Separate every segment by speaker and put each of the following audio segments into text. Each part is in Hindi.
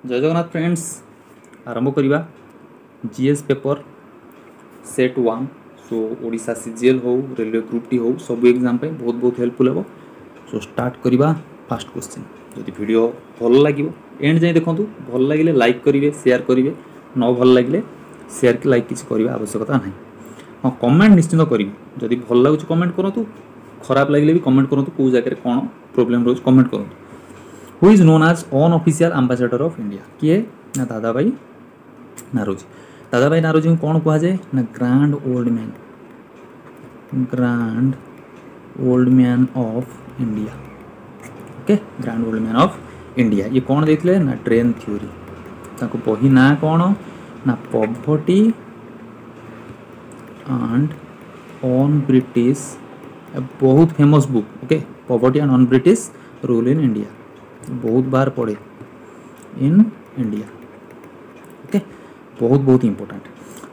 Speaker 1: जय जगन्नाथ फ्रेंड्स आरंभ करवा जीएस पेपर सेट 1 सो ओडिशा सीजीएल हो रेलवे ग्रुप टी हो सब एग्जाम पे बहुत बहुत हेल्पफुल हे सो स्टार्ट करवा फास्ट क्वेश्चन जदि वीडियो भल लगे एंड जाए देखूँ भल लगे लाइक करेंगे शेयर करेंगे न भल लगे शेयर कि लाइक किसी करवा आवश्यकता ना हाँ कमेंट निश्चिंत करेंगे जदि भल लगुच कमेंट करूँ खराब लगे भी कमेंट करूँ कौ जगह कौन प्रोब्लेम रोज कमेंट करूँ who is known as unofficial ambassador of India किए ना दादा भाई नारोजी को कौन कहुए ना grand old man of India okay grand old man of India ये कौन देते ना ट्रेन थ्योरी ताको बही ना कौन ना पॉवर्टी एंड ऑन ब्रिटिश बहुत famous book okay poverty and on British rule in India बहुत बार पढ़े इन इंडिया ओके बहुत बहुत इंपोर्टेंट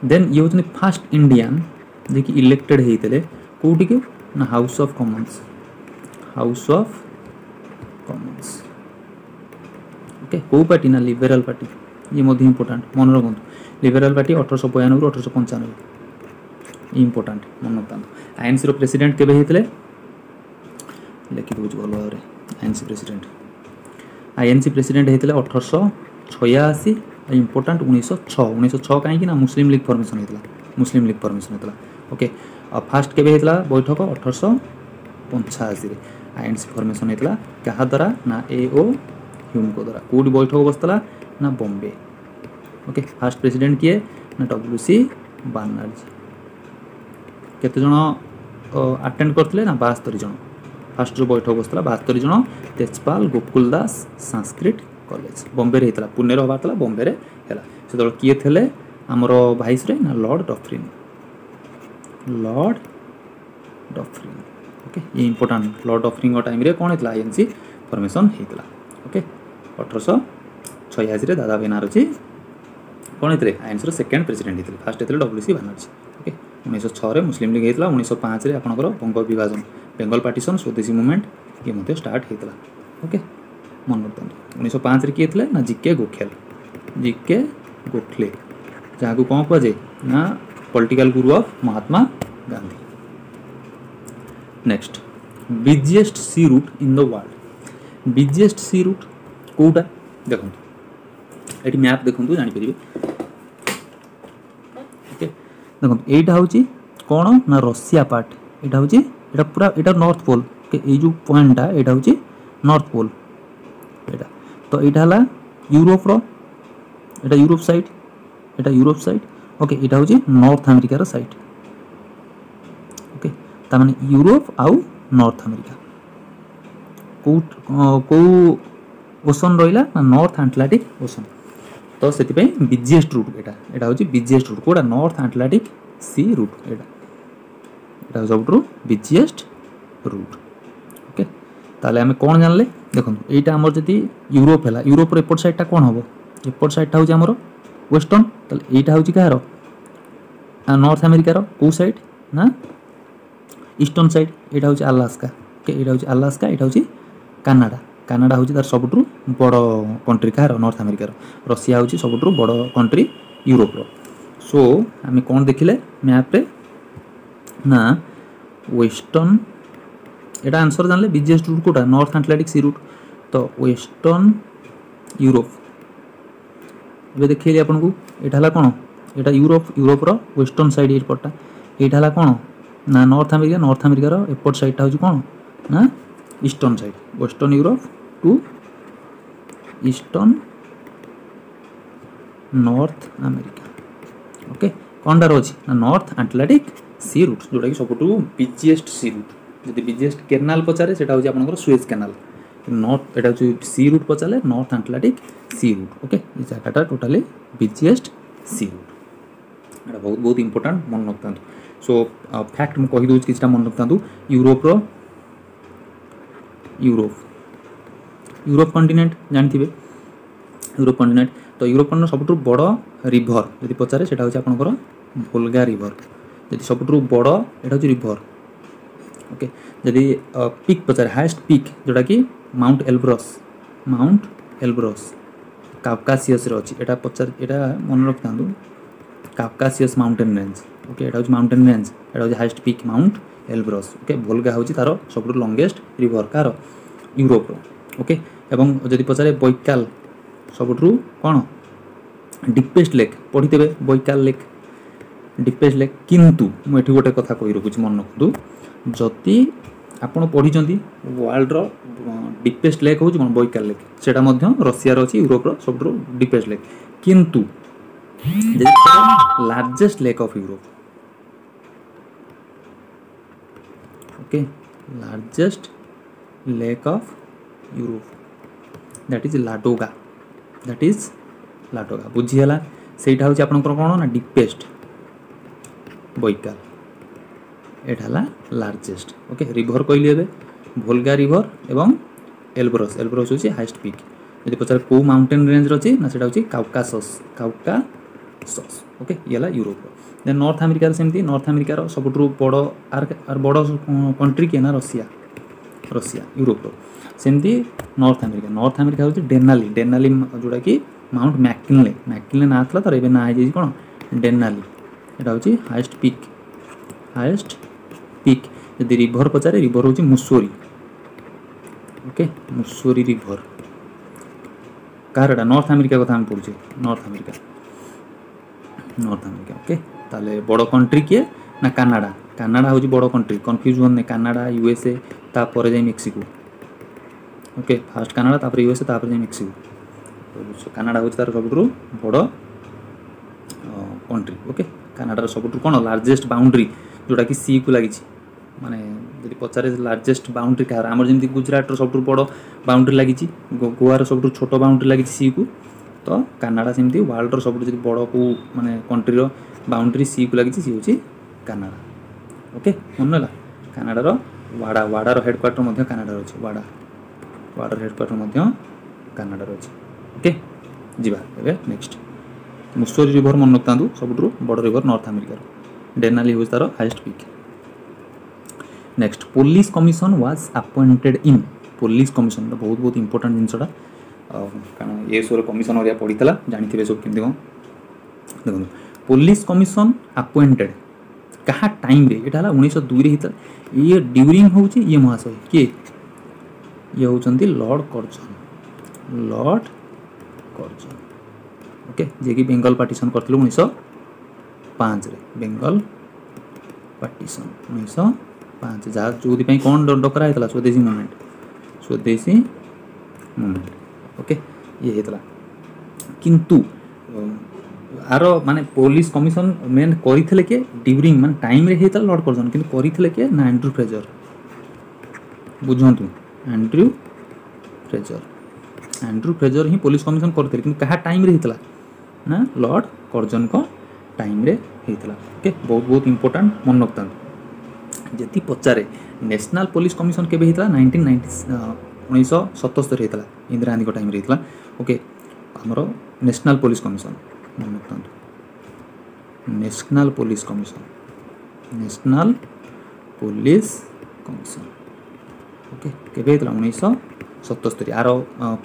Speaker 1: देन ये होते फास्ट इंडियन जे कि इलेक्टेड होते कौटी के ना हाउस ऑफ कॉमन्स ओके कौ पार्टी ना लिबरल पार्टी ये मध्य इंपोर्टेंट मन रखु लिबरल पार्टी 1892 रु 1895 इंपोर्टेंट मन रखता आईएनसी प्रेसिडेंट केबे होते लिखि दूँ भल भाव आईएनसी प्रेसिडेंट होते 1886 इंपोर्टेंट 1906 कहीं ना मुस्लिम लीग फॉर्मेशन होता ओके फास्ट केबे होता बैठक 1885 आईएनसी फॉर्मेशन होता क्या द्वारा ना एओ ह्यूम को द्वारा कौटी बैठक बसता ना बॉम्बे ओके फास्ट प्रेसिडेंट किए ना डब्ल्यूसी बनर्जी केते जण अटेंड करते ना 72 जन फास्ट जो बैठक बसता 72 जन तेजपाल गोकुल दास संस्कृत कॉलेज बॉम्बे रे होता पुणे हबार बॉम्बे रे है से किए थे आमर भाइस रे ना लॉर्ड डफरिन ओके ये इंपोर्टेंट लॉर्ड डफरिन टाइम रे कौन होता आईएनसी फॉर्मेशन होता ओके 1886 दादा भाई नारोजी कौन होते आईएनसी सेकेंड प्रेसिडेंट होते फास्ट होते डब्ल्यूसी बनर्जी ओके 1906 मुस्लिम लीग होता 1905 आपंकर बंग विभाजन बेंगल पार्टीशन स्वदेशी मूवमेंट ये स्टार्ट होता ओके मन रखता 1905 किए थे ना जीके गोखले जहाँ को कौन कहुए ना political guru of Mahatma Gandhi next busiest sea route in the world busiest sea route कौटा देखो ये मैप देखो जापर ओके देखो यहीटा हूँ कौन ना रशिया पार्ट यहाँ हूँ यहाँ पूरा यहाँ नॉर्थ पोल ओके ये जो पॉइंटा यहाँ हूँ नॉर्थ पोल यहाँ तो यहाँ यूरोप रो यूरोप साइड ओके यहाँ हूँ नॉर्थ अमेरिकार साइड ओके तामाने यूरोप आउ नॉर्थ अमेरिका कौ ओसन रहा नॉर्थ आटलांटिक ओसन तो से बिजिएस्ट रूट यहाँ हूँ बिजिएस्ट रूट कौटा नॉर्थ आटलांटिक सी रूट यहाँ सब बिजिएस्ट रूट ओके ताले आम कौन जानले देखो यहाँ आमर जदि यूरोप है यूरोप एपट साइडटा कौन हम एपट साइडटा हूँ आमर वेस्टर्न ताले यहाँ हूँ कहार नॉर्थ अमेरिकार कौ साइड ना ईस्टर्न साइड यहाँ हूँ अलास्का ओके यहाँ हूँ अलास्का यहाँ हूँ कानाडा हूँ तार सबुठ बड़ कंट्री कहार नॉर्थ अमेरिकार रशिया हूँ सबुठ बड़ कंट्री यूरोप सो आम कौन देखिले मैप रे ना वेस्टर्न यहाँ आंसर जानले बिजिएस्ट रूट कौटा नॉर्थ आटलांटिक सी रूट तो वेस्टर्न यूरोप ये देखिए आपन को यहाँ कौन यहाँ यूरोपर वेस्टर्न साइड एपटा यहाँ कौन ना नॉर्थ अमेरिकार एपट साइडटा हूँ कौन ना eastern side western Europe to eastern North America okay कौन टार अच्छी ना नॉर्थ आटलांटिक सी रूट जोटा कि सब बिजिएस्ट सी रूट जब बिजिएस्ट केनाल पचारे से हूँ सुएज केनाल नॉर्थ यहाँ हूँ सी रूट पचारे नॉर्थ आटलांटिक सी रूट ओके ये जगटा टोटाली बिजिएस्ट सी रूट यहाँ बहुत बहुत इंपोर्टेंट मन रखता सो फैक्ट मुझे कहीदे कि मन रखता यूरोप कंटिनेंट जानते यूरोप कंटिनेंट तो यूरोप कंटिनेंट सब बड़ रिभर जब पचारे से आपंकर भोल्गा रिभर जी सब बड़ यहाँ हूँ रिभर ओके जदि पीक पचारे हाएस्ट पीक जोटा कि माउंट एल्ब्रस काउकासियस रे अछि एटा पचार एटा मन रखतांदु काउकासियस माउंटेन रेंज ओके एटा होची माउंटेन रेंज एटा होची highest peak mount Elbrus okay Volga होची तारो सबटु लॉन्गेस्ट रिवर कार यूरोप रो ओके एवं जदि पचारे बैकाल सबटु कोन डीपेस्ट लेक पढितेबे बैकाल लेक डीपेस्ट लेक किंतु मु एठी गोटे कथा कहि रखुची मन रखदु जति आपण पढिचंती वर्ल्ड रो डीपेस्ट लेक होची मन बैकाल लेक सेटा मध्य रशिया रो अछि यूरोप रो सबटु डीपेस्ट लेक किंतु largest lake of Europe okay largest lake of Europe that is Ladoga बुझी हला सेटा होची आपन कोन ना डीपेस्ट बैकाल एटा हला लार्जेस्ट ओके रिवर कहली एबे वोल्गा रिवर एवं एल्ब्रस होची हाईएस्ट पीक यदि पचार को माउंटेन रेंज रछि ना सेटा होची काउकासस ओके येला यूरोप देन नॉर्थ अमेरिका सेमती नॉर्थ अमेरिका रो सबटु बड़ आर बड़ कंट्री के ना रशिया यूरोप रो सेमती नॉर्थ अमेरिका होची डेनाली जोडा कि माउंट मैकिनले ना थला तर एबे ना आइ कोन डेनाली एटा होची हाईएस्ट पीक यदि रिवर पचारे रिवर होची Mussoorie okay Mussoorie river कारडा north America कथा हम पढुचे नॉर्थ अमेरिका ओके ताले बड़ कंट्री के ना कनाडा होची बड़ कंट्री कंफ्यूज होने कनाडा यूएसए तापर जाई मेक्सिको ओके फर्स्ट कनाडा तापर यूएसए तापर जाई मेक्सिको कनाडा होची तार सबटु बड़ कंट्री ओके कनाडा सबटु कोन लार्जेस्ट बाउंड्री जोटा कि सी को लागी माने यदि पचारे लार्जेस्ट बाउंड्री कार हमर जेमति गुजरात रो सबटु बड़ बाउंड्री लागी गोवा रो सबटु छोटो बाउंड्री लागी सी को तो कनाडा सेमती वर्ल्ड रो सबटु जदि बड़ को माने कंट्री रो बाउंड्री सी को लागी सी होची कनाडा ओके मनला कनाडा रो वाडा रो हेडक्वार्टर मध्ये कनाडा रो अछि वाडा रो हेडक्वार्टर मध्ये कनाडा रो अछि ओके जिबा एबे नेक्स्ट मुसोरी रिवर मन रखतांदु सबटु बड़ रिवर नॉर्थ अमेरिका डेनाली होज तार highest peak next police commission was appointed in police commission बहुत बहुत इंपोर्टेंट जिनसटा कारण ये सोर कमिशन ओरिया पड़ीतला जानिथिबे सब केमति कोन देखो पुलिस कमिशन अपॉइंटेड कहा टाइम रे एटा हला 1902 रे हिता ये ड्यूरिंग होची ये महाशय के ये होचंती लॉर्ड कर्जन ओके जे कि बेंगल पार्टीशन करथिलु 1905 रे बेंगल पार्टीशन 1905 जा जोदि पई कोन डकरा हेतला स्वदेशी मूवमेंट ओके ये हेतला किंतु आरो माने पुलिस कमिशन मेन करिथिले के ड्यूरिंग माने टाइम रे हेतला लॉर्ड कर्जन किंतु करिथिले के ना एंड्रू फ्रेजर बुझंतु एंड्रू फ्रेजर ही पुलिस कमिशन करथिले किंतु कहा टाइम रे हेतला ना लॉर्ड कर्जन को टाइम रे हेतला ओके बहुत बहुत इंपोर्टेंट मन रखता जति पचारे नेशनल पुलिस कमिशन केबे हेतला 1977 हेतला इंदिरा गांधी को टाइम रे हेतला ओके हमरो नेशनल पुलिस कमिशन मन रखता नेशनल पुलिस कमिशन ओके केबे हेतला 1977 आरो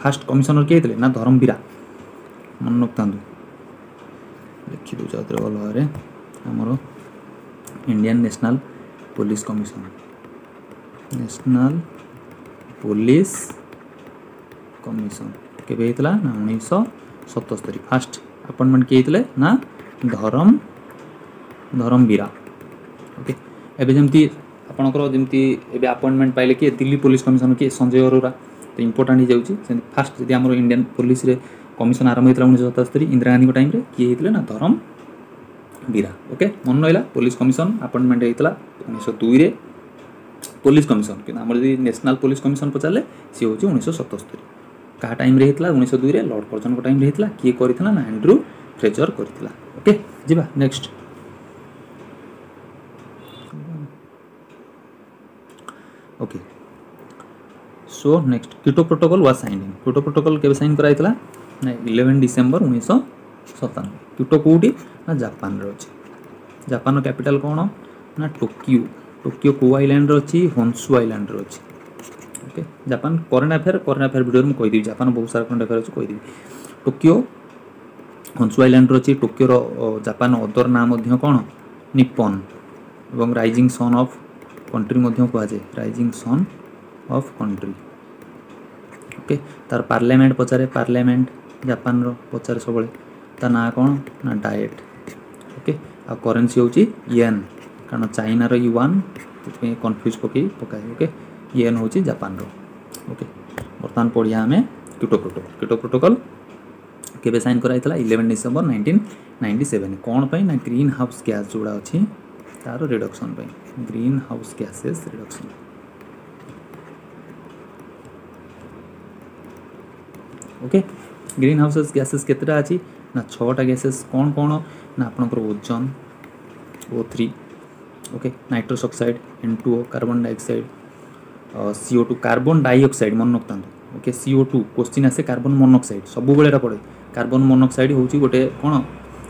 Speaker 1: फर्स्ट कमिशनर के हेतले ना धर्मवीरा मन रखता लिखि दो जात्रा भल भाव आमर इंडियन नेशनल पुलिस कमिशन केबे हेतला ना 1977 फर्स्ट अपॉइंटमेंट के हेतले ना धर्मवीरा ओके एबे जेमती आपनकर जेमती एबे अपॉइंटमेंट पाइले कि दिल्ली पुलिस कमिशन के संजय अरोरा तो इंपोर्टेंट हो जाउची फर्स्ट जदि हमर इंडियन पुलिस रे कमिशन आरंभ होता 1977 इंदिरा गांधी टाइम रे किए हेतले ना धर्मवीरा ओके मन रहिला पुलिस कमिशन अपॉइंटमेंट हेतला 1902 रे पुलिस कमिशन कि हमर जदि नेशनल पुलिस कमिशन पचाले सी होची 1977 का टाइम रे हेतला 1902 रे लॉर्ड कर्जन को टाइम रे हेतला किए करितला ना एंड्रू फ्रेजर करितला ओके जिबा next okay so next Kyoto protocol was signed Kyoto protocol केबे साइन कराइतला ना 11 डिसेंबर 1997 क्योटो कोडी ना जापान रे अछि जापान रो कैपिटल कोन ना टोक्यो को आइलैंड रो अछि होन्सु आइलैंड रो अछि okay Japan current affair video में कहि दी जापान बहुत सारा करंट अफेयर अछि कहि दी टोकियो हन्सु आइलैंड अच्छी टोकियोर जापान अदर नाम कौन निप्पन एवं राइजिंग सन ऑफ कंट्री कहुए rising sun of country okay तार पार्लियामेंट पचारे पार्लियामेंट जापान रो पचारे सब ता ना कौन ना डाएट ओके आ करेन्सी होची येन कारण चाइना रो युआन तो कन्फ्यूज पकाए ओके येन होची जापान रो ओके बर्तमान पढ़िया आम क्योटो प्रोटोकॉल केबे साइन कराई 11 डिसेंबर 1997 कौन पे ना ग्रीन हाउस गैस जोड़ा अच्छी तार रिडक्शन पे greenhouse gases reduction okay greenhouse gases केतटा अच्छी ना 6टा गैसेस कौन कौन ना आपनकर ozone O3 okay nitrous oxide N2O carbon dioxide CO2 carbon dioxide मन रखता ओके CO2 क्वेश्चन आसे कार्बन मोनोक्साइड सब बेले पड़े कार्बन मोनोक्साइड हूँ गोटे कौन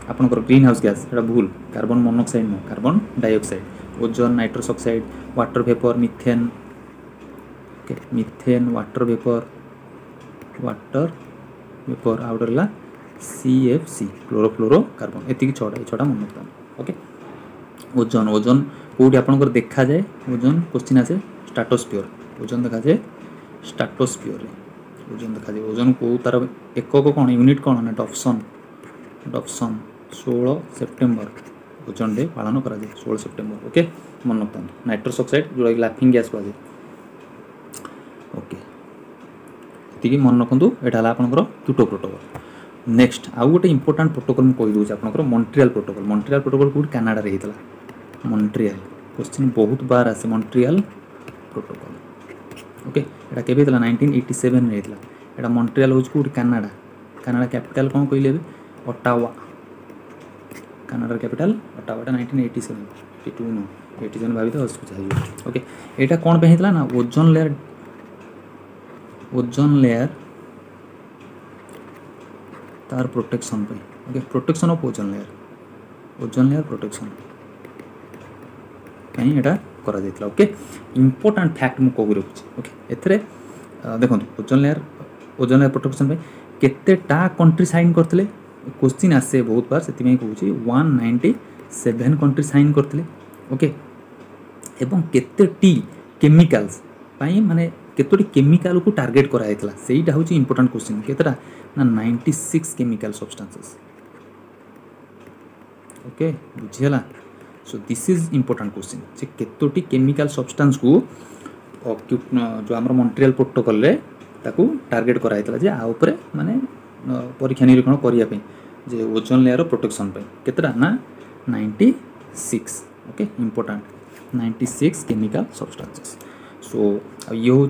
Speaker 1: आपनकर ग्रीन हाउस गैस एटा भूल carbon monoxide no carbon dioxide ozone nitrous oxide water vapour methane okay methane water vapour आउट रहा CFC क्लोरोफ्लोरो कार्बन एति 6टा मन रखता ओके ओजोन ओजोन कौटी आपनकर देखा जाए ओजोन क्वेश्चन आसे स्ट्राटोस्फियर ओजोन देखा जाए स्ट्राटोस्फियर ओजोन देखा जाए ओजोन को तार एकक कौन यूनिट कौन ना डॉप्सन 16 सेप्टेम्बर ओजोन डे पालन करा जाए 16 सेप्टेम्बर ओके मन रखता नाइट्रस ऑक्साइड जोड़ा लाफिंग गैस कहुए ओके ये मन रखु यहाँ आपंकर क्योटो प्रोटोकॉल नेक्स्ट आउ गोटे इंपोर्टाट प्रोटोकॉल मुझे कहीदे आपंकर मॉन्ट्रियल प्रोटोकॉल कौट कनाडा होता मॉन्ट्रियल क्वेश्चन बहुत बार आसे मॉन्ट्रियल प्रोटोकॉल ओके यहाँ केबे 1987 में होता यहाँ मॉन्ट्रियल हूँ कौट कनाडा कैपिटल कौन कहले ओटावा कनाडार कैपिटल ओटावा 1987 82 नो 87 भावी तो चाहिए ओके यहाँ कौन पे होता ना ओजोन लेयर तार प्रोटेक्शन पे okay protection of ozone layer protection कहीं एटा करा जायतला ओके इंपोर्टेंट फैक्ट मु कहू रखुची ओके एथरे देखो ओजोन लेयर प्रोटेक्शन पे केतेटा कंट्री साइन करथिले क्वेश्चन आसे बहुत बार सेति में कहूची 197 कंट्री साइन करथिले ओके एवं केतेटी केमिकल्स पाई माने केतोटी केमिकल को टार्गेट कराइला सेटा हूँ इंपोर्टेंट क्वेश्चन केतटा ना 96 केमिकल सब्सटेंसेस ओके बुझीगला so this is important question जे केतोटी केमिकल सब्सटेंस को जो आम मॉन्ट्रियल प्रोटोकॉल रे ताकू टार्गेट कराइला जे आ ऊपर माने परीक्षा निरीक्षण करने जे ओजोन लेयर प्रोटेक्शन पे केतटा ना 96 ओके इंपोर्टेंट 96 केमिकल सब्सटेंसेस सो ये हूँ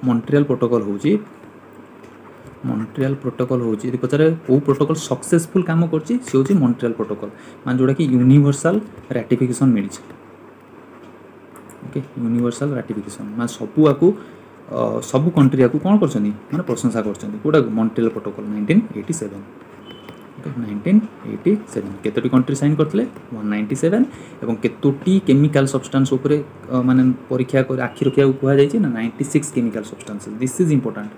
Speaker 1: मॉन्ट्रियल प्रोटोकॉल हूँ यदि पचारे कौ प्रोटोकॉल सक्सेसफुल काम करछि से हूँ मॉन्ट्रियल प्रोटोकॉल मान जोड़ा कि यूनिवर्सल रैटिफिकेशन मिली ओके यूनिवर्सल रैटिफिकेशन मान सबू आकु सबू कंट्री आकु कौन कर माने प्रशंसा करोटा मॉन्ट्रियल प्रोटोकॉल 1987 ओके 1987 केतोटी कंट्री साइन करथिले 197 एवं केतोटी केमिकल सब्सटेंस ऊपर माने परीक्षा कर आखि रखिया कहा जाय ना 96 chemical substances this is important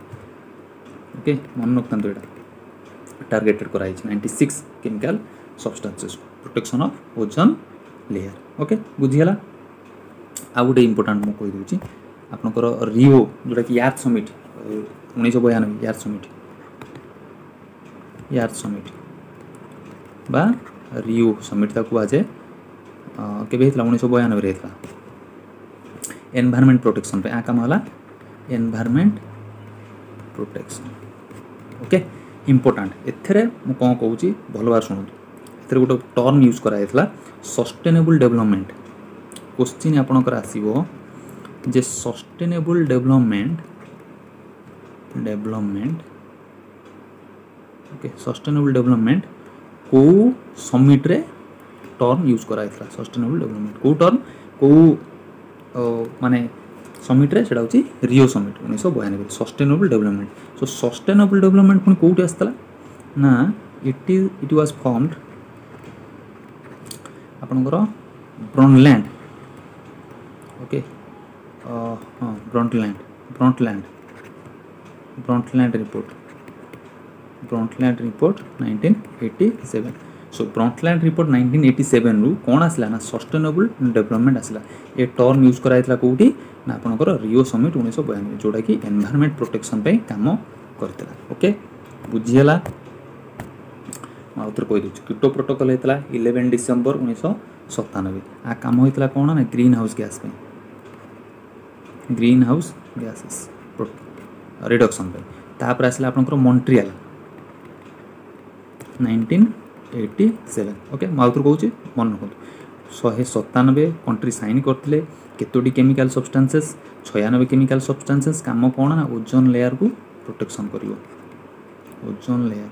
Speaker 1: okay मन रखता यहाँ टार्गेटेड कराई 96 chemical substances protection of ozone layer okay बुझीगला आ गोटे इंपोर्टेंट मुझे कहीदे आपनकर रिओ जोटा कि यार्थ समिट 1992 यार्थ समिट बा रिओ समिट ता कहुए केबे 1992 होता एनवायरनमेंट प्रोटेक्शन पे आ काम है एनवायरनमेंट प्रोटेक्शन ओके इंपोर्टेंट एथरे मु कौन कहूँ भल बार शुणु एथरे गोटे टर्म यूज कराइला सस्टेनेबल डेवलपमेंट क्वेश्चन आपणकर आसीबो जे sustainable development okay sustainable development को समिट रे टर्म यूज कराइला सस्टेनेबल डेवलपमेंट को टर्म को माने समिट रे सेटा होची Rio summit 1992 sustainable development so sustainable development पुनी कोउटी आस्तला ना इट वाज फॉर्मड आपनकर ब्रॉन्टलैंड ओके हाँ ब्रॉन्टलैंड रिपोर्ट ब्रंटलैंड रिपोर्ट 1987 सो ब्रंटलैंड रिपोर्ट 1987 रु कौन आसला ना सस्टेनेबल डेवलपमेंट आसला ए टर्म यूज कराइतला कोठी ना आपनकर रियो समिट 1992 जोटा कि एनवायरनमेंट प्रोटेक्शन पे काम करतला ओके बुझियला आउतर कोइ दु क्योटो प्रोटोकॉल हेतला 11 डिसेंबर 1997 आ काम होइतला कोन ना ग्रीन हाउस गैस पे ग्रीन हाउस गैसेस रिडक्शन पे तापर आसला आपनकर मॉन्ट्रियल 1987 ओके माउथर कहूँ मन रखु 197 कंट्री साइन करते केतोटी केमिकल सब्सटेंसेस 96 केमिकल सब्सटेंसेस काम कौन ना ओजोन लेयर को प्रोटेक्शन कर ozone layer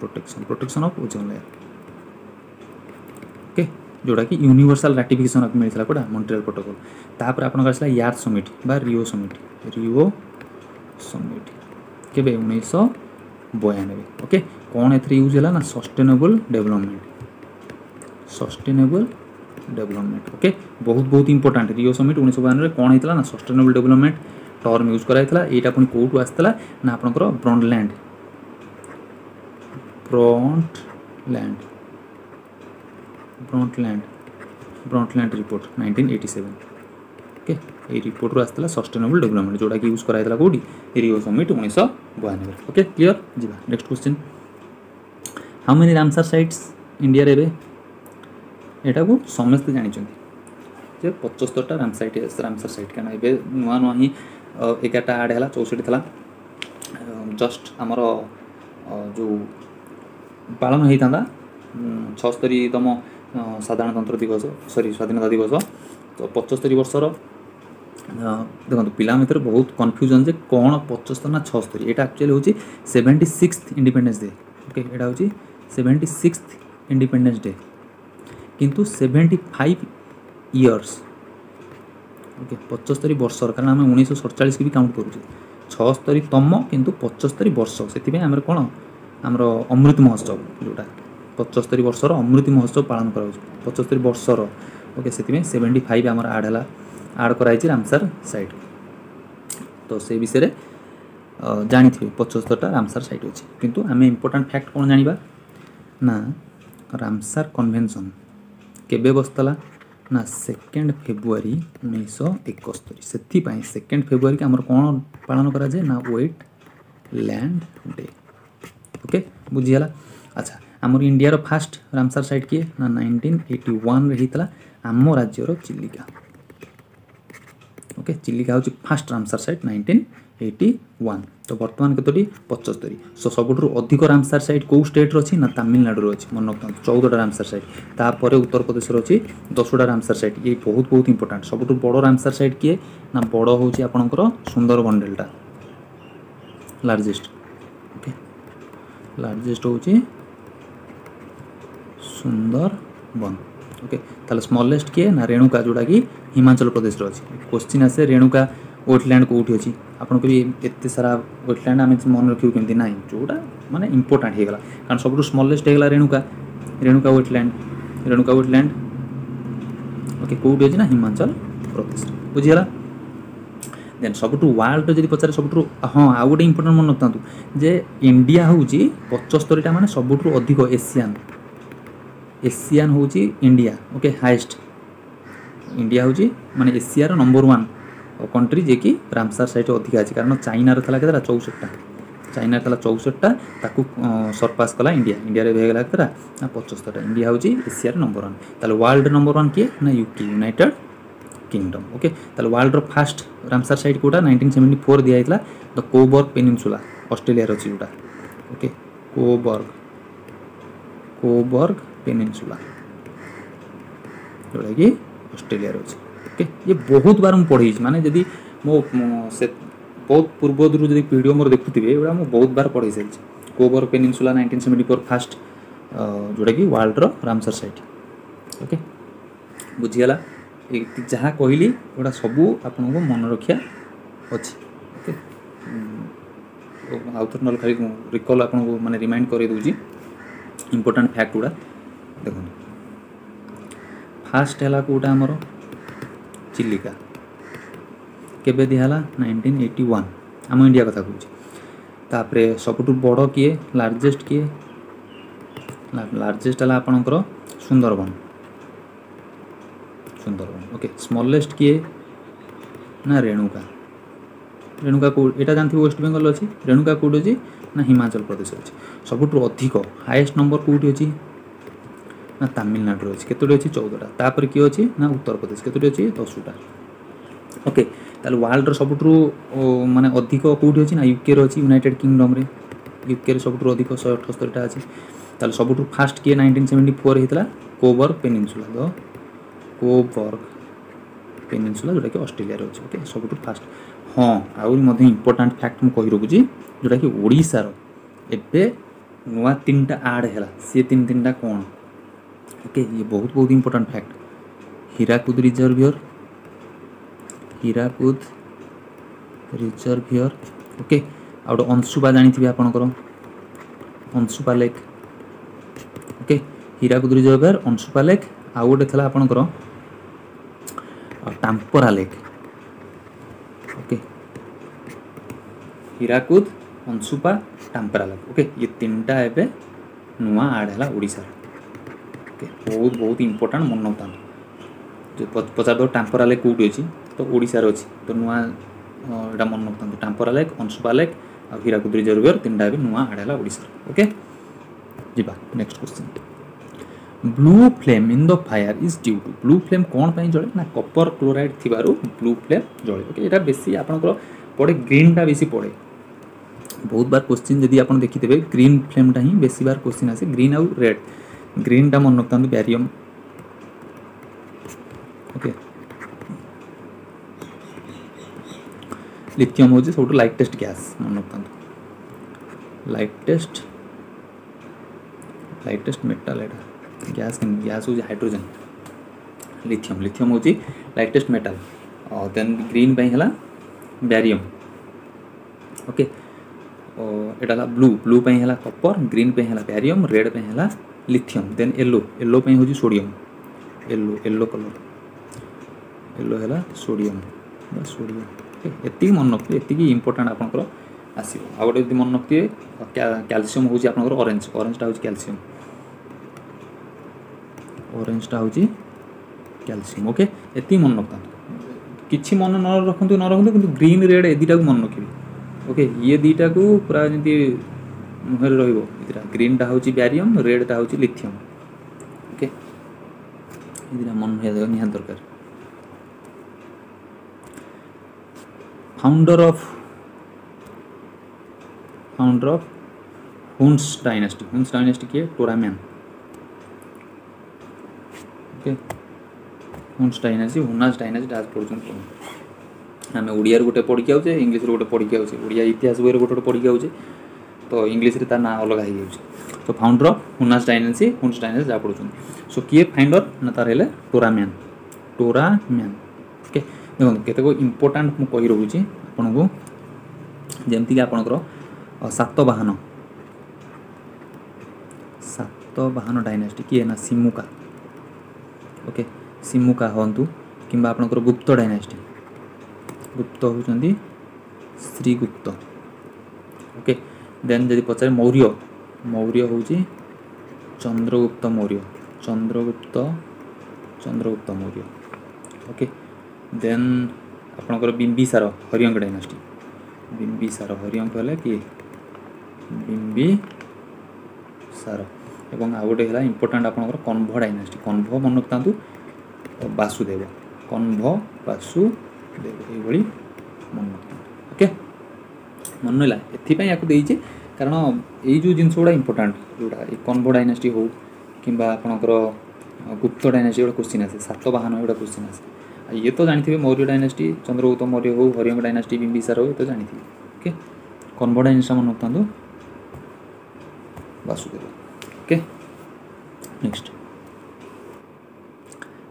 Speaker 1: protection of ozone layer okay जोड़ा कि यूनिवर्सल राटिफिकेशन मिलता कोटा मॉन्ट्रियल प्रोटोकॉल तापर आपन आसला यार समिट बा रियो समिट केबे 1992 ओके कौन एथरे यूज है ना सस्टेनेबल डेवलपमेंट ओके बहुत बहुत इंपोर्टेंट रियो समिट 1992 कौन होता ना सस्टेनेबल डेवलपमेंट टर्म यूज कराइला एटा पुनी कोटू आसला ना आपनकर ब्रंटलैंड रिपोर्ट 1987 ओके ये रिपोर्ट आसला सस्टेनेबल डेवलपमेंट जोड़ा कि यूज कराइला कोडी रियो समिट 1992 ओके क्लियर जीवा next question how many Ramsar sites India रे एटा को समस्त जानि जे 75टा रामसर साइट काना एबे नुआ नुआ ही 11टा ऐड हला 64 थला जस्ट हमर जो पालन होता 76तम साधारणतंत्र दिवस सॉरी स्वाधीनता दिवस तो 75 वर्षर देखो पिला मित्र बहुत कन्फ्यूजन जे कौन 75 ना 76 एटा एक्चुअली होची 76th इंडिपेंडेंस डे ओके एटा होची 76th इंडिपेंडेंस डे किंतु 75 इयर्स ओके 75 वर्षर कारण आम 1947 की भी काउंट करूँ 76तम किंतु 75 वर्ष से आम कौन आमर अमृत महोत्सव जोटा 75 वर्षर अमृत महोत्सव पालन कर 75 वर्षर ओके से 75 आमर आड कराई रामसर साइट तो से विषय जानी थे 75टा रामसर साइट अच्छी किंतु आम इम्पोर्टाट फैक्ट कौन जाना ना रामसर कन्वेंशन केबे बसतला ना 2 फेब्रुआरी 1971 से 2 फेब्रुआरी के आमर कौन पालन करा जाए ना वेट लैंड डे ओके बुझीगला अच्छा आमर इंडिया फास्ट रामसर साइट किए ना 1981 रे हितला आम राज्यर चिलिका ओके चिलिका हूँ फास्ट रामसर साइट 1981 तो बर्तमान कतोटी 75 सो सबुठ अधिक रामसर साइट कौ स्टेट अच्छी ना तमिलनाडु अच्छी मन रखता 14टा रामसर साइट तापर उत्तर प्रदेश अच्छी 10टा रामसर साइट ये बहुत बहुत इंपोर्टेंट सबुठ बड़ रामसर साइट किए ना बड़ हूँ आपणकर Sundarban delta largest okay largest हूँ सुंदरबन ओके ताले स्मॉलेस्ट किए ना रेणुका जोड़ा कि हिमाचल प्रदेश अच्छी क्वेश्चन आसे रेणुका वेटलैंड कौटी अच्छी आपन को भी एत सारा वेटलैंड आम मन रखियो केमती ना जोटा माने इंपोर्टेंट होगा कारण सब स्मॉलेस्ट होगा रेणुका वेटलैंड ओके कौटी अच्छी ना हिमाचल प्रदेश बुझीगला देन सबुठ वर्ल्ड जब पचारे सबुठ हाँ आउ गोटे इंपोर्टेंट मन रखता जे इंडिया हूँ 75टा माने सबुठ अधिक एशियान हूँ इंडिया ओके हाईएस्ट इंडिया हूँ माने एशियार नंबर 1 कंट्री जे कि रामसर साइट अधिक अच्छी कारण चाइनार था के 64टा चाइनार था 64टा ताकू सरपास कला इंडिया रे भेगला के 75टा इंडिया हूँ एशियार नंबर 1 ताले वर्ल्ड नंबर 1 किए ना यूके यूनाइटेड किंगडम ओके ताले वर्ल्ड फास्ट रामसर साइट कोटा 1974 दिया था द कोबर्ग पेनिनसुला ऑस्ट्रेलिया रो जोटा ओके कोबर्ग पेनिनसुला जोटा कि ऑस्ट्रेलिया रो ओके ये बहुत बार मुझे पढ़ी माने जदि मो से बहुत पूर्व दूर जब वीडियो मोर देखुथे एटा मुझे बहुत बार पढ़ी सारी कोबर्ग पेनिनसुला 1974 फास्ट जोटा कि वर्ल्ड रो रामसर साइट ओके बुझीगला जहाँ कहली गोटा सबू आपन को मन रखिया अच्छी ओके आउ थोड़ा ना खाली रिकॉल आपन को माने रिमाइंड कर दूची इंपोर्टेंट फैक्ट गुड़ा देखो फास्ट है कौटा आमर चिलिका केबे दिहला 1981 आम इंडिया कथा कहूँ तापरे सबुठु बड़ किए लार्जेस्ट किए लार्जेस्ट है आपणकर सुंदरबन सुंदरबन ओके स्मॉलेस्ट किए ना रेणुका रेणुका कौट यहाँ जानते वेस्ट बेंगल अच्छी रेणुका कौट अच्छी ना हिमाचल प्रदेश अच्छी सबुठ अधिक हाईएस्ट नंबर कौटी अच्छी ना तमिलनाडु अच्छी केतोटी अच्छी 14टा तापर किए अच्छी ना उत्तर प्रदेश केतोटी अच्छी 10टा ओके ताल वर्ल्ड सबुठ माने अधिक कौटी अच्छी ना यूके अच्छी यूनाइटेड किंगडम रे यूके सबुठ अधिक 178टा अच्छी ताल सबुठ फास्ट किए 1974 होता Cobourg Peninsula the Cobourg Peninsula जोटा कि ऑस्ट्रेलिया रे अच्छे ओके सबुठ फास्ट हाँ आउरी इंपोर्टेंट फैक्ट मुझे कही रखुची जोटा कि ओडिशार एबे नुआ 3टा आड है सी 3टा कौन ओके ये बहुत बहुत important fact Hirakud reservoir okay आ गए अंशुपा जानी आपणकर Anshupa lake okay Hirakud reservoir Anshupa lake आ गए था आपणकर Tampara lake okay Hirakud Anshupa Tampara lake okay ये 3टा एबे नुआ आड है ओडिशा ओके बहुत बहुत इंपोर्टेंट मन रखता जो पचार दो टाम्परा लेक कौटी अच्छी तो ओडिशार अच्छी तो नुआ यहाँ मन रखता टाम्परा लेक अंशुपा लेक आ हीराकुद रिजर्वियर 3टा एबे नुआ आड है ओडिशा ओके जीवा next question blue flame in the fire is due to blue flame कौन पाई जले ना कपर क्लोराइड थिबारु ब्लू फ्लेम जले ओके एटा बेसी आपनकर पड़े ग्रीनटा बेसी पड़े बहुत बार क्वेश्चन जदि आप देखिथे ग्रीन फ्लेमटा ही बेसी बार क्वेश्चन आसे ग्रीन आउ रेड ग्रीनटा मन रखता बैरियम ओके लिथियम हूँ सब लाइटेस्ट गैस मन रखता लाइटेस्ट मेटाल एटा गैस हूँ हाइड्रोजन लिथियम हूँ लाइटेस्ट मेटाल देन ग्रीन है बैरियम ओके एटा ब्लू है कपर ग्रीन है बैरियम रेड है लिथियम देन येलो हूँ सोडियम येलो कलर है सोडियम एति मन रखिए एति इंपोर्टेंट आपंकर आसो आ गए जब मन रखिए कैल्शियम हूँ आपंकर ऑरेंजटा हूँ कैल्शियम ऑरेंजटा हूँ कैल्शियम ओके एति मन रखता किसी मन न रखु कि ग्रीन रेड ए दुटा को मन रखिए ओके ये दुटा को पूरा जमी मुहर रहा ग्रीनटा हूँ बैरियम रेडटा हूँ लिथियम ओके ये मन रहा निहान दरकार फाउंडर ऑफ हुन्स डायनेस्टी किए टोरामैन ओके हुन्स डायनेस्टी आज पढ़ुन आम ओडिया गोटे पढ़ी आउे इंग्लीश गोटे पढ़ी आउे ओडिया इतिहास बही गोटे पढ़ी आउे तो इंग्लीश रे तार ना अलग हो जाए तो फाउंडर ऑफ हुन्स डायनेस्टी जहाँ पढ़ुन सो किए फाउंडर ना तार है टोरामैन ओके देखो केतक इंपोर्टेंट मुझे कही रखुच्छी आपन को जमती आपणकर सातवाहन डायनेस्टी किए ना सिमुका ओके सिमुका हूँ कि आपणकर गुप्त डायनेस्टी गुप्त होती श्रीगुप्त ओके देन जब पचारे मौर्य हूँ चंद्रगुप्त मौर्य ओके देन आपणकर बिंबिसार हरियंक डायनेस्टी हरियंक है कि बिंबिसार एवं आउ गोटे है इंपोर्टेंट आपणकर कन्भ डायनेस्टी कन्भ मन रखता वासुदेव ये मन रखता ओके मन रहा एपाई या देचे कारण ये जो जिनस गुड़ा इंपोर्टेंट जोड़ा कन्भ डायनेस्टी हो कि आपणकर गुप्त डायनेस्टी गोटे क्वेश्चन आसे सातवाहन गोटे क्वेश्चन आसे ये तो जानते मौर्य डायनेस्टी चंद्रगुप्त मौर्य हो हरियंक डायनेस्टी बिंबिसार हो ये तो जानते ओके कन्भ डायनेस्टी मन रखता Vasudeva okay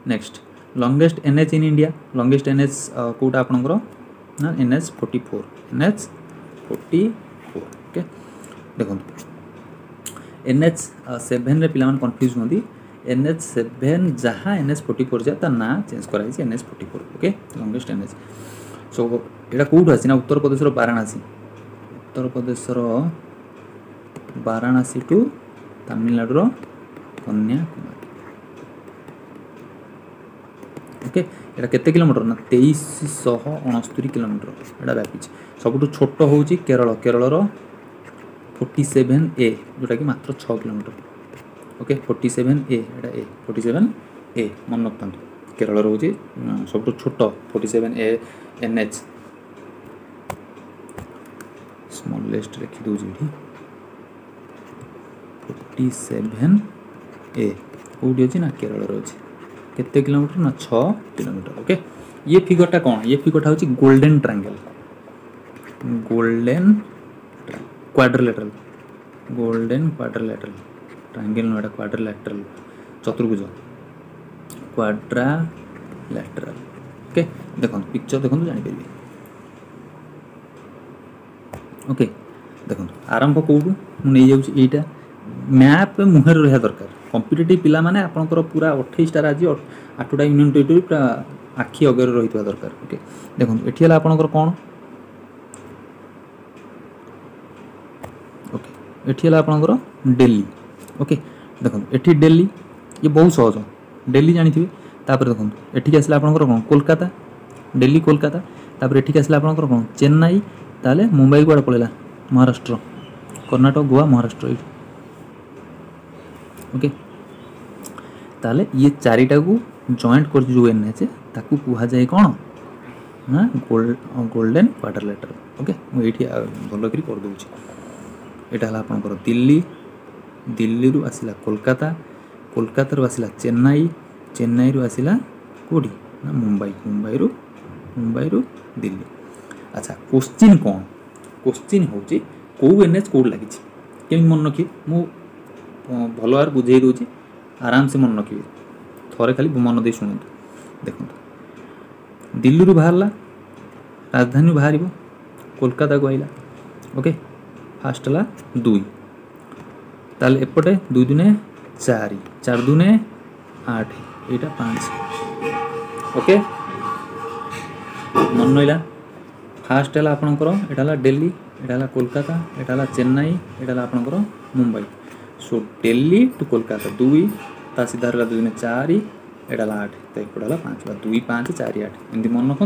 Speaker 1: next longest NH in India longest NH कौटा आपणकर ना NH 44 ओके देखो NH 7 रे पिलामान कन्फ्यूज होती NH 7 जहाँ NH 44 जाए तार ना चेंज कराई NH 44 ओके लॉन्गेस्ट NH सो यहाँ कौट आसी ना उत्तर प्रदेश वाराणसी उत्तर प्रदेश वाराणसी टू तमिलनाडु कन्याकुमारी। ओके एटा केते किलोमीटर ना 2369 किलोमीटर एटा व्यापी। सबुठ छोट हूँ केरल, केरल 47A जोटा कि मात्र 6 किलोमीटर। ओके 47A एटा ए 47A मन रखता केरल रोचे सब छोट 47A NH स्मॉलेस्ट लिखी दूसरी 47A कौटी अच्छी ना केरल रोचे केते किलोमीटर ना 6 किलोमीटर। ओके ये फिगरटा कौन, ये फिगरटा हूँ golden triangle, golden quadrilateral, golden quadrilateral triangle no quadrilateral चतुर्भुज क्वाड्रिलेटरल। ओके देखो पिक्चर देखो जानीपर। ओके देखो आरंभ कौटू नहीं जाऊँगा मैप मुहर रहा दरकार। कॉम्पिटिटिव पिला माने आपनकर पूरा 28टा राज्य 8टा यूनियन टेरिटोरी पूरा आखि अगर रही दरकार। ओके देखो ये आपनकर कौन, ओके ये आपनकर दिल्ली। ओके देखो ये दिल्ली ये बहुत सहज, दिल्ली जानी थे। तापर देखो ये आसला आपनकर कौन कोलकाता, दिल्ली कोलकाता। तापर ये आसला आपनकर कौन चेन्नई, ताले मुंबई को पड़ेगा महाराष्ट्र, कर्नाटक गोवा महाराष्ट्र। ओके ताले ये चारिटा को जॉइंट कर जो NH ताकू कहा जाए कौन ना गोल्डन क्वाड्रिलेटरल। ओके मुझे भल कर दूसरी यहाँ आपंकर दिल्ली, दिल्ली रु आसला कोलकाता, कोलकाता रु आसला चेन्नई, चेन्नई रु आसला कौटी ना मुंबई, मुंबई रु दिल्ली। अच्छा क्वेश्चन कौन, क्वेश्चन हूँ कौ NH कौट लगी केमी मन रखिए मु भल भाव बुझे दूसरी आराम से मन रखिए थोड़े खाली मन दे शुणु। देखो दिल्ली रु बाहरला राजधानी बाहर कोलकाता को आइला। ओके फास्ट है 2 ताले एपटे 2 दुने 4, 4 दुने 8 यहाँ 5। ओके मन रहा फास्ट है आपणकर यहाँ दिल्ली, यहाँ कोलकाता, यहाँ चेन्नई, यहाँ आपणकर मुंबई। सो दिल्ली टू कोलकाता 2 ता सीधा रहा 2 दुने 4 यहाँ 8 तो एपटे 5 2 5 4 8 एमती मन रखु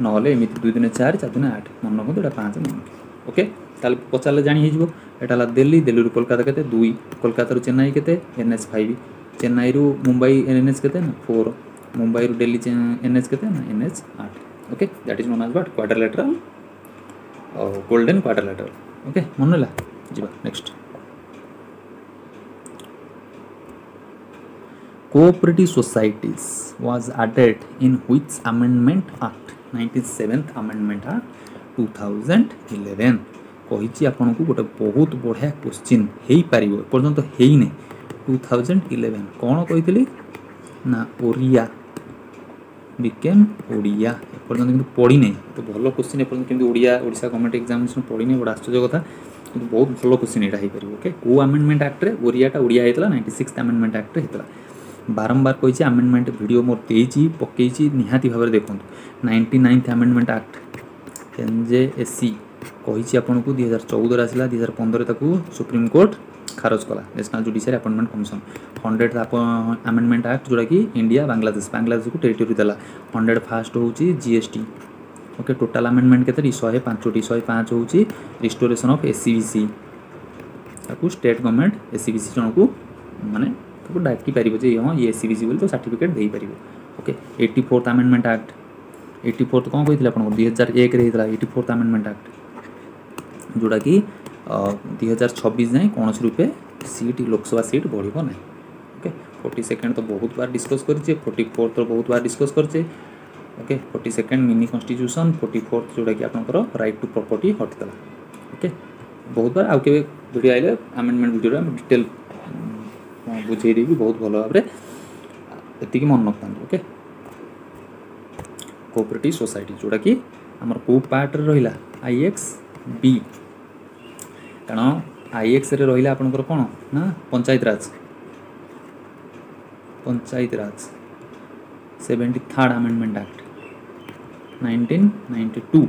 Speaker 1: ना एमती 2 दुने 4 4 दुने 8 मन रखु यहाँ 5 मन रखिए। ओके ताल पचारे जानी हो यहाँ दिल्ली, दिल्ली रु कोलकाता के 2, कोलकाता रु चेन्नई के NH 5, चेन्नई रु मुंबई NH के 4, मुंबई रु दिल्ली NH के NH 8। Okay that is known as what quadrilateral golden quadrilateral. Okay मन रहा जीवा next cooperative societies was added in which amendment act 97th amendment act 2011 कही आपन को गोटे बहुत बढ़िया क्वेश्चन हो पार पर्यंत होने 2011 कौन कही ना ओरिया बिकेम ओडिया एपर्यंत कि पढ़ी नहीं तो भल क्वेश्चन एपर्यंत कि ओडिया ओडिशा गवर्नमेंट एग्जामिनेशन पढ़ी नहीं बड़ा आश्चर्य कथा कि बहुत भल क्वेश्चन यहाँ हो पार। ओके कौ अमेंडमेंट एक्ट रे ओरियाटा ओडिया होता 96th अमेंडमेंट एक्ट होता बारंबार कही अमेंडमेंट वीडियो मोर देती पकई निहाती भाव में देखो 99th अमेंडमेंट एक्ट NJSC कही आपन को 2014 आसला 2015 तक सुप्रीम कोर्ट खारज कला national judiciary appointment commission 100th amendment act जोड़ा कि इंडिया बांग्लादेश को टेरिटोरी देला 101st हूँ GST। ओके टोटाल अमेंडमेंट के 105टी 105 हूँ restoration of SCBC state government SCBC जन को माने डाकी पार हाँ ये SCBC बोली तो सर्टिफिकेट दे पार। Okay 84th amendment act 84th कौन कही आप 2001 होता 84th अमेंडमेंट एक्ट जोड़ा कि 2026 जाए कौन रूपे सीट लोकसभा सीट बढ़ ना। ओके 42nd तो बहुत बार डिस्कस कर 44th तो बहुत बार डिस्कस करचे। Okay 42nd mini constitution 44th जोड़ा कि आपंकर राइट टू प्रॉपर्टी हटिला। ओके बहुत बार आउ के वीडियो आइले अमेंडमेंट वीडियो डिटेल बुझे देवी बहुत भल भाव में ये मन रखता। ओके कोऑपरेटिव सोसाइटी जोड़ा कि आमर को पार्ट रहा IXB कारण IX रे रहा आपंकर कौन ना panchayat raj 73rd amendment act 1992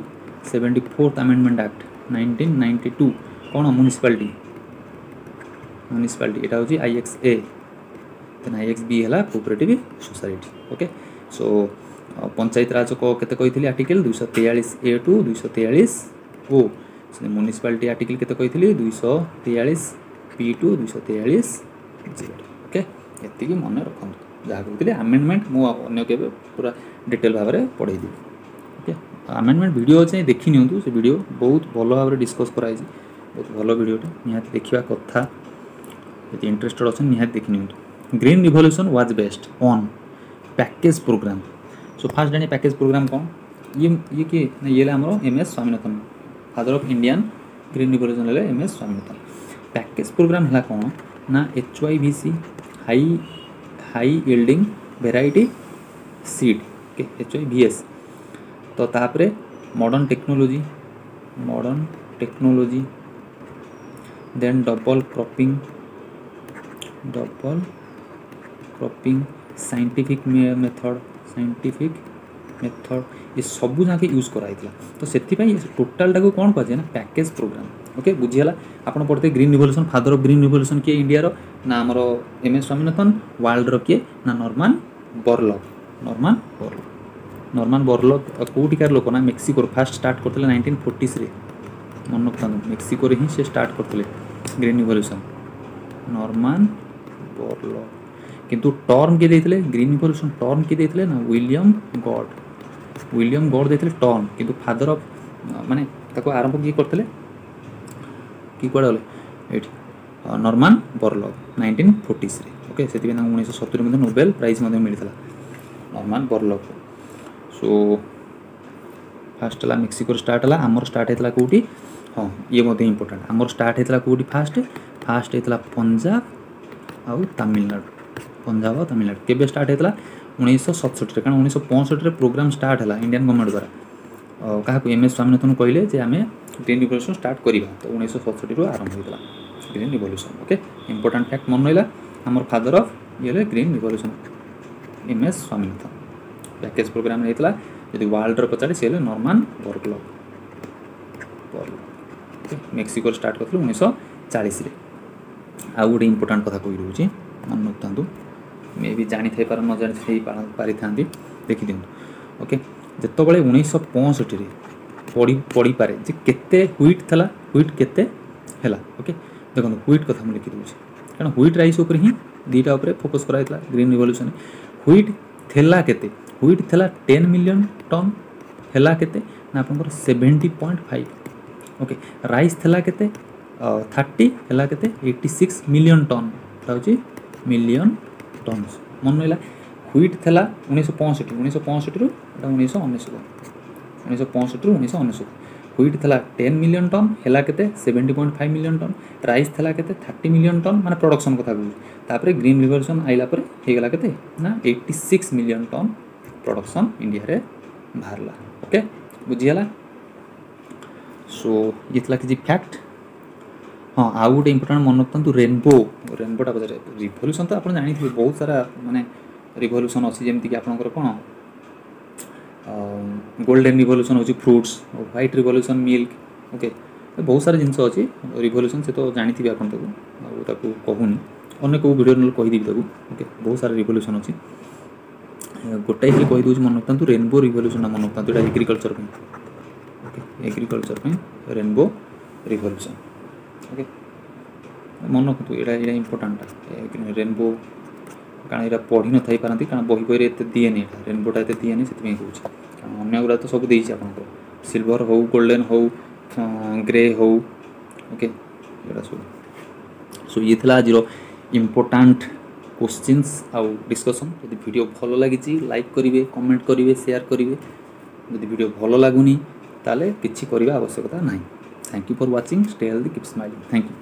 Speaker 1: 74th amendment act 1992 कौन म्युनिसिपालिटी एटा हूँ IXA देन IXB है cooperative society okay so panchayat raj को केते कही article 243A to 243O municipality article केते कही 243P टू 243Z ओके ये मन रखु जहाँ कहते आमेंडमेंट मुझे के पूरा डिटेल भाव में पढ़े दी ओके आमेंडमेंट वीडियो अच्छे देखी नियंतु से वीडियो बहुत भल भाव में डिस्कस कराई बहुत भल वीडियोटे निहाती देखा कथा यदि इंटरेस्टेड अच्छे निहाती देखी नियंतु green revolution was based on package program so fast जाने पैकेज प्रोग्राम कौन ये किए ये आमर MS Swaminathan father of Indian green revolution है MS स्वामीनाथन पैकेज प्रोग्राम है कौन ना HYVC high yielding variety seed okay HYVS तो तापरे modern technology then double cropping scientific method ये सबू जाके यूज कराई तो से टोटाल टाक कौन कहुए ना पैकेज प्रोग्राम ओके बुझीगला आपन पढ़ते green revolution father of green revolution किए इंडिया रो ना आमर MS स्वामीनाथन वर्ल्ड रो किए ना नॉर्मन बोरलॉग कौटिकार लोक ना मेक्सिको फास्ट स्टार्ट करते 1940s मन रखता मेक्सिको ही से स्टार्ट करते ग्रीन रिवोल्यूशन नॉर्मन बोरलॉग किंतु टर्म किए देते ग्रीन रिवोल्यूशन टर्म किए देते ना विलियम गॉड देते टर्म किंतु फादर ऑफ माने ताको आरंभ किए करते कि कड़े गले ये नॉर्मन बोरलॉग 1940s ओके से 1970 में नोबेल प्राइज मिलता नॉर्मन बोरलॉग सो फास्ट है मेक्सिको स्टार्ट है आमर स्टार्ट होता कौटी हाँ ये इंपोर्टेंट आमर स्टार्ट होता कौटी फास्ट होता पंजाब आउ तमिलनाडु केबे स्टार्ट होता 1967 कारण 1965 प्रोग्राम स्टार्ट है इंडियन गवर्नमेंट द्वारा क्या MS स्वामीनाथन कहले जे आम ग्रीन रिवोल्यूशन स्टार्ट करवा तो 1967 आरंभ होता green revolution okay important fact मन रहा आमर फादर ऑफ ये green revolution MS Swaminathan package programme होता यदि वर्ल्ड पचारे सी नॉर्मन बोरलॉग मेक्सिको स्टार्ट करते 1940 आउ गोटे इंपोर्टेंट कथा कही रोचे मन रखता मे भी जानी थे पार न जानी पारि था देखी दिखाँ ओके जिते बड़े 1965 पढ़ी पारे जे केते व्हीट थला व्हीट केते हैला ओके देखो व्हीट कथा मुझे लिखी दूसरी कारण व्हीट राइस उपर ही दीटा उपर फोकस कराइला ग्रीन रिवोल्यूशन व्हीट थेला केते व्हीट थेला 10 मिलियन टन हैला केते ना आपनकर 70.5 ओके राइस थेला केते 30 हैला केते 86 मिलियन टन होची मिलियन टन्स मन रहा व्हीट थेला 1965 रू 1999 व्हीट थेला 10 मिलियन टन हैला केते 70.5 मिलियन टन राइस थेला केते 30 मिलियन टन माने प्रोडक्शन कथा कहूँ तापर ग्रीन रिवोल्यूशन आइला पर हेगला केते ना 86 मिलियन टन प्रोडक्शन इंडिया रे बाहरला ओके बुझीगला सो ये किसी फैक्ट हाँ आउ गोटे इंपोर्टेंट मन रखता रेनबोटा पचारे रिवोल्यूशन तो आप जानी बहुत सारा माने रिवोल्यूशन अच्छी जमीक आपंकर कौन गोल्डन रिवोल्यूशन होची fruits white revolution milk okay बहुत सारा जिनस अच्छी रिवोल्यूशन से तो जानी आप कहूनी अन्य को वीडियो कहीदेवी ताकू ओके बहुत सारा रिवोल्यूशन अच्छी गोटाई खाली कहीदे मन रखता रेनबो रिवोल्यूशन मन रखता यहाँ agriculture okay agriculture rainbow revolution okay मन रखु यहाँ इंपोर्टाट रेनबो कारण यहाँ पढ़ी न थी पारती कारण बही बही एत दिए रेनबोटा एत दिए से कहूँ कारण अन्य गुड़ा तो सब देती आप सिल्वर हो गोल्डन हो ग्रे हो ओके ये सब सो ये आज इम्पोर्टाट क्वेश्चंस आउ डिस्कशन यदि वीडियो भल लगी लाइक करेंगे कमेंट करेंगे शेयर करेंगे यदि वीडियो भल लगुनि ताले किछि करबा आवश्यकता नहीं thank you for watching stay healthy keep smiling thank you.